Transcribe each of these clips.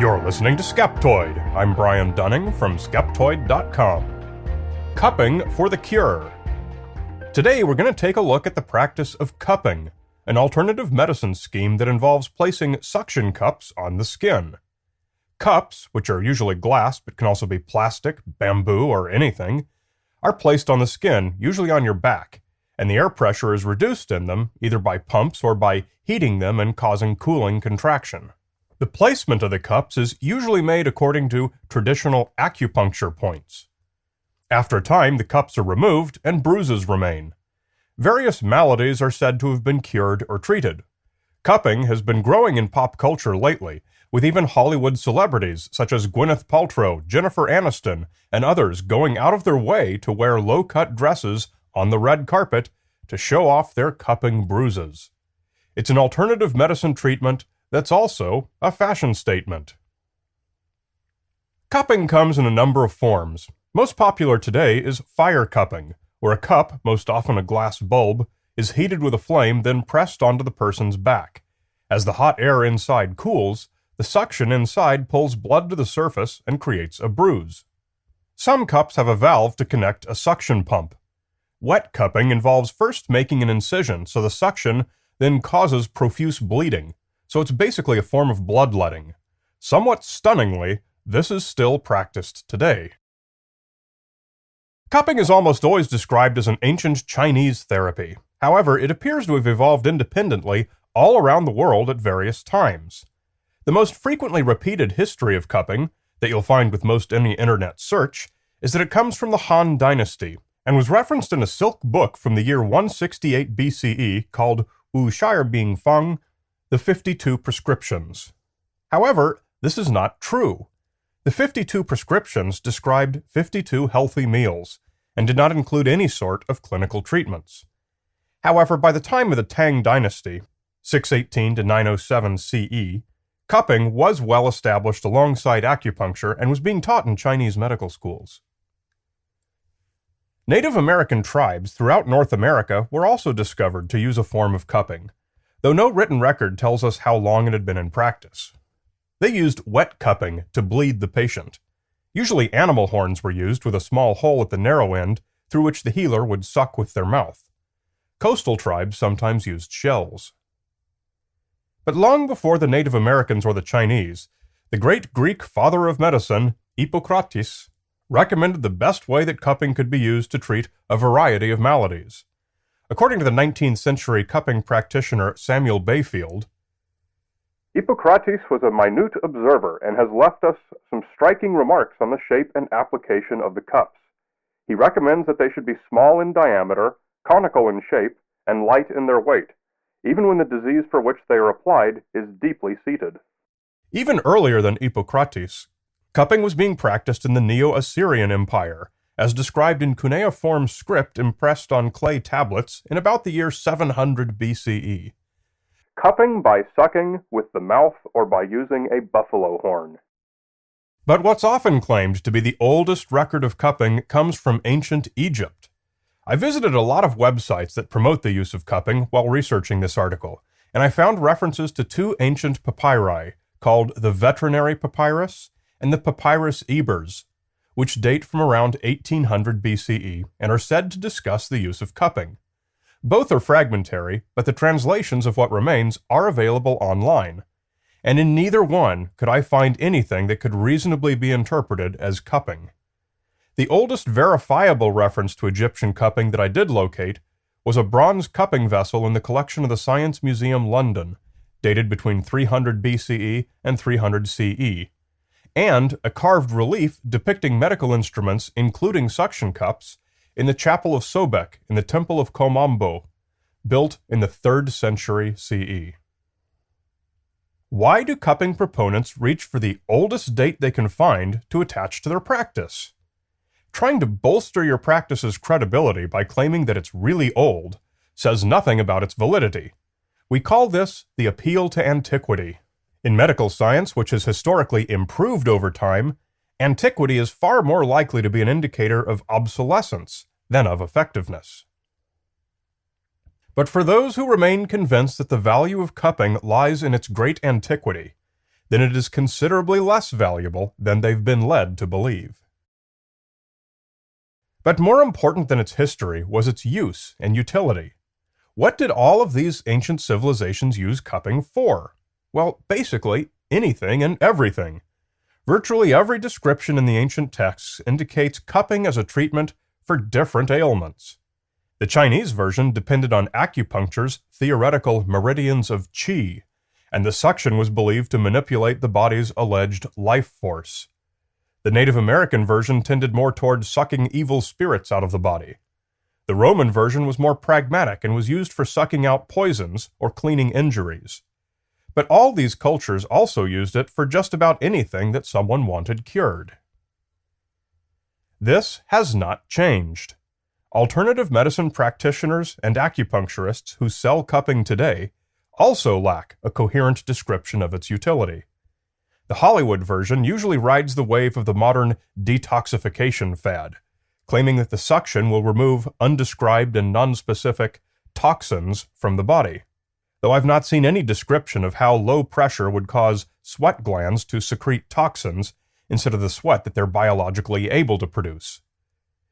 You're listening to Skeptoid. I'm Brian Dunning from Skeptoid.com. Cupping for the cure. Today we're going to take a look at the practice of cupping, an alternative medicine scheme that involves placing suction cups on the skin. Cups, which are usually glass but can also be plastic, bamboo, or anything, are placed on the skin, usually on your back, and the air pressure is reduced in them either by pumps or by heating them and causing cooling contraction. The placement of the cups is usually made according to traditional acupuncture points. After a time, the cups are removed and bruises remain. Various maladies are said to have been cured or treated. Cupping has been growing in pop culture lately, with even Hollywood celebrities such as Gwyneth Paltrow, Jennifer Aniston, and others going out of their way to wear low-cut dresses on the red carpet to show off their cupping bruises. It's an alternative medicine treatment that's also a fashion statement. Cupping comes in a number of forms. Most popular today is fire cupping, where a cup, most often a glass bulb, is heated with a flame then pressed onto the person's back. As the hot air inside cools, the suction inside pulls blood to the surface and creates a bruise. Some cups have a valve to connect a suction pump. Wet cupping involves first making an incision so the suction then causes profuse bleeding, so it's basically a form of bloodletting. Somewhat stunningly, this is still practiced today. Cupping is almost always described as an ancient Chinese therapy. However, it appears to have evolved independently all around the world at various times. The most frequently repeated history of cupping, that you'll find with most any internet search, is that it comes from the Han Dynasty, and was referenced in a silk book from the year 168 BCE called Wu Shire Bing Feng, the 52 Prescriptions. However, this is not true. The 52 prescriptions described 52 healthy meals, and did not include any sort of clinical treatments. However, by the time of the Tang Dynasty, 618 to 907 CE, cupping was well established alongside acupuncture and was being taught in Chinese medical schools. Native American tribes throughout North America were also discovered to use a form of cupping, though no written record tells us how long it had been in practice. They used wet cupping to bleed the patient. Usually animal horns were used with a small hole at the narrow end through which the healer would suck with their mouth. Coastal tribes sometimes used shells. But long before the Native Americans or the Chinese, the great Greek father of medicine, Hippocrates, recommended the best way that cupping could be used to treat a variety of maladies. According to the 19th century cupping practitioner Samuel Bayfield, Hippocrates was a minute observer and has left us some striking remarks on the shape and application of the cups. He recommends that they should be small in diameter, conical in shape, and light in their weight, even when the disease for which they are applied is deeply seated. Even earlier than Hippocrates, cupping was being practiced in the Neo-Assyrian Empire, as described in cuneiform script impressed on clay tablets in about the year 700 BCE. Cupping by sucking with the mouth or by using a buffalo horn. But what's often claimed to be the oldest record of cupping comes from ancient Egypt. I visited a lot of websites that promote the use of cupping while researching this article, and I found references to two ancient papyri, called the Veterinary Papyrus and the Papyrus Ebers, which date from around 1800 BCE and are said to discuss the use of cupping. Both are fragmentary, but the translations of what remains are available online, and in neither one could I find anything that could reasonably be interpreted as cupping. The oldest verifiable reference to Egyptian cupping that I did locate was a bronze cupping vessel in the collection of the Science Museum, London, dated between 300 BCE and 300 CE, and a carved relief depicting medical instruments, including suction cups, in the Chapel of Sobek in the Temple of Komombo, built in the 3rd century CE. Why do cupping proponents reach for the oldest date they can find to attach to their practice? Trying to bolster your practice's credibility by claiming that it's really old says nothing about its validity. We call this the appeal to antiquity. In medical science, which has historically improved over time, antiquity is far more likely to be an indicator of obsolescence than of effectiveness. But for those who remain convinced that the value of cupping lies in its great antiquity, then it is considerably less valuable than they've been led to believe. But more important than its history was its use and utility. What did all of these ancient civilizations use cupping for? Well, basically, anything and everything. Virtually every description in the ancient texts indicates cupping as a treatment for different ailments. The Chinese version depended on acupuncture's theoretical meridians of qi, and the suction was believed to manipulate the body's alleged life force. The Native American version tended more toward sucking evil spirits out of the body. The Roman version was more pragmatic and was used for sucking out poisons or cleaning injuries. But all these cultures also used it for just about anything that someone wanted cured. This has not changed. Alternative medicine practitioners and acupuncturists who sell cupping today also lack a coherent description of its utility. The Hollywood version usually rides the wave of the modern detoxification fad, claiming that the suction will remove undescribed and nonspecific toxins from the body, though I've not seen any description of how low pressure would cause sweat glands to secrete toxins instead of the sweat that they're biologically able to produce.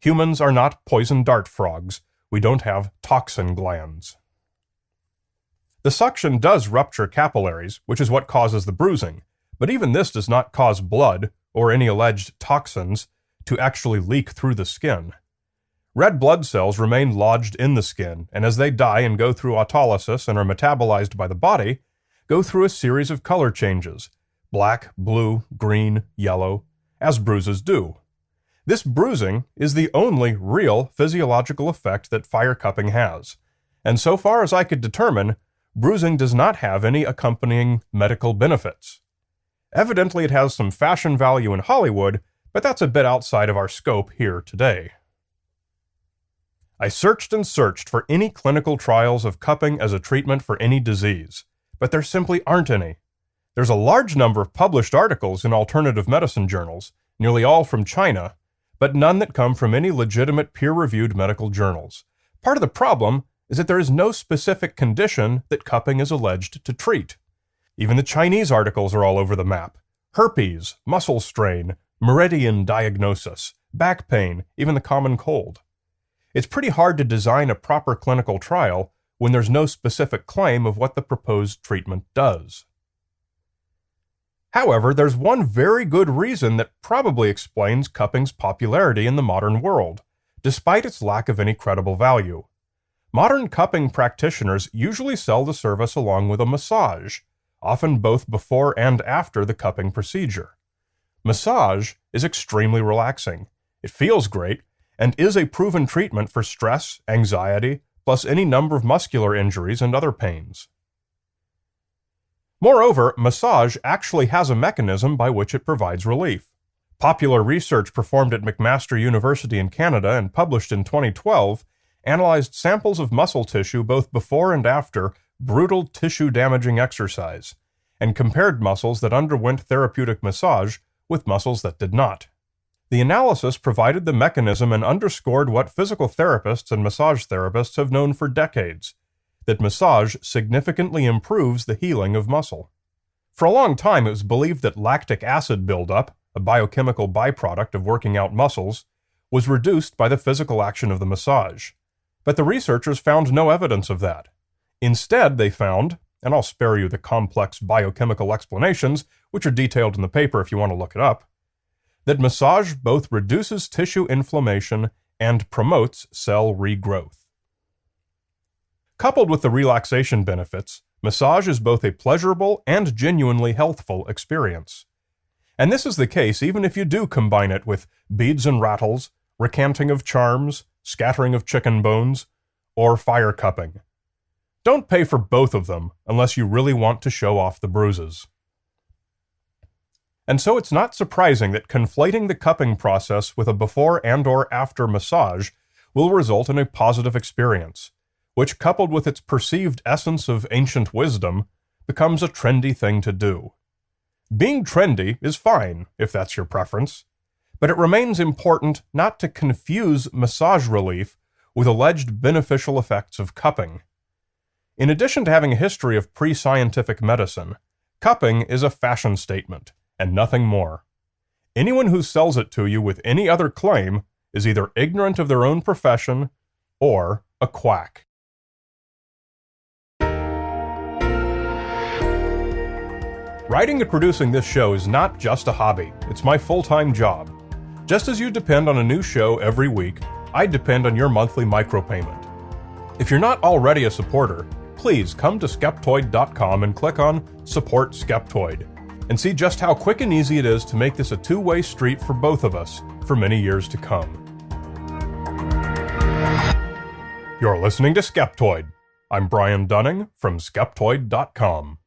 Humans are not poison dart frogs. We don't have toxin glands. The suction does rupture capillaries, which is what causes the bruising, but even this does not cause blood, or any alleged toxins, to actually leak through the skin. Red blood cells remain lodged in the skin, and as they die and go through autolysis and are metabolized by the body, go through a series of color changes: black, blue, green, yellow, as bruises do. This bruising is the only real physiological effect that fire cupping has, and so far as I could determine, bruising does not have any accompanying medical benefits. Evidently, it has some fashion value in Hollywood, but that's a bit outside of our scope here today. I searched and searched for any clinical trials of cupping as a treatment for any disease, but there simply aren't any. There's a large number of published articles in alternative medicine journals, nearly all from China, but none that come from any legitimate peer-reviewed medical journals. Part of the problem is that there is no specific condition that cupping is alleged to treat. Even the Chinese articles are all over the map. Herpes, muscle strain, meridian diagnosis, back pain, even the common cold. It's pretty hard to design a proper clinical trial when there's no specific claim of what the proposed treatment does. However, there's one very good reason that probably explains cupping's popularity in the modern world, despite its lack of any credible value. Modern cupping practitioners usually sell the service along with a massage, often both before and after the cupping procedure. Massage is extremely relaxing. It feels great, and is a proven treatment for stress, anxiety, plus any number of muscular injuries and other pains. Moreover, massage actually has a mechanism by which it provides relief. Popular research performed at McMaster University in Canada and published in 2012 analyzed samples of muscle tissue both before and after brutal tissue-damaging exercise, and compared muscles that underwent therapeutic massage with muscles that did not. The analysis provided the mechanism and underscored what physical therapists and massage therapists have known for decades, that massage significantly improves the healing of muscle. For a long time, it was believed that lactic acid buildup, a biochemical byproduct of working out muscles, was reduced by the physical action of the massage. But the researchers found no evidence of that. Instead, they found, and I'll spare you the complex biochemical explanations, which are detailed in the paper if you want to look it up, that massage both reduces tissue inflammation and promotes cell regrowth. Coupled with the relaxation benefits, massage is both a pleasurable and genuinely healthful experience. And this is the case even if you do combine it with beads and rattles, recanting of charms, scattering of chicken bones, or fire cupping. Don't pay for both of them unless you really want to show off the bruises. And so it's not surprising that conflating the cupping process with a before and/or after massage will result in a positive experience, which, coupled with its perceived essence of ancient wisdom, becomes a trendy thing to do. Being trendy is fine, if that's your preference, but it remains important not to confuse massage relief with alleged beneficial effects of cupping. In addition to having a history of pre-scientific medicine, Cupping is a fashion statement, and nothing more. Anyone who sells it to you with any other claim is either ignorant of their own profession or a quack. Writing and producing this show is not just a hobby, it's my full-time job. Just as you depend on a new show every week, I depend on your monthly micropayment. If you're not already a supporter, please come to Skeptoid.com and click on Support Skeptoid, and see just how quick and easy it is to make this a two-way street for both of us for many years to come. You're listening to Skeptoid. I'm Brian Dunning from Skeptoid.com.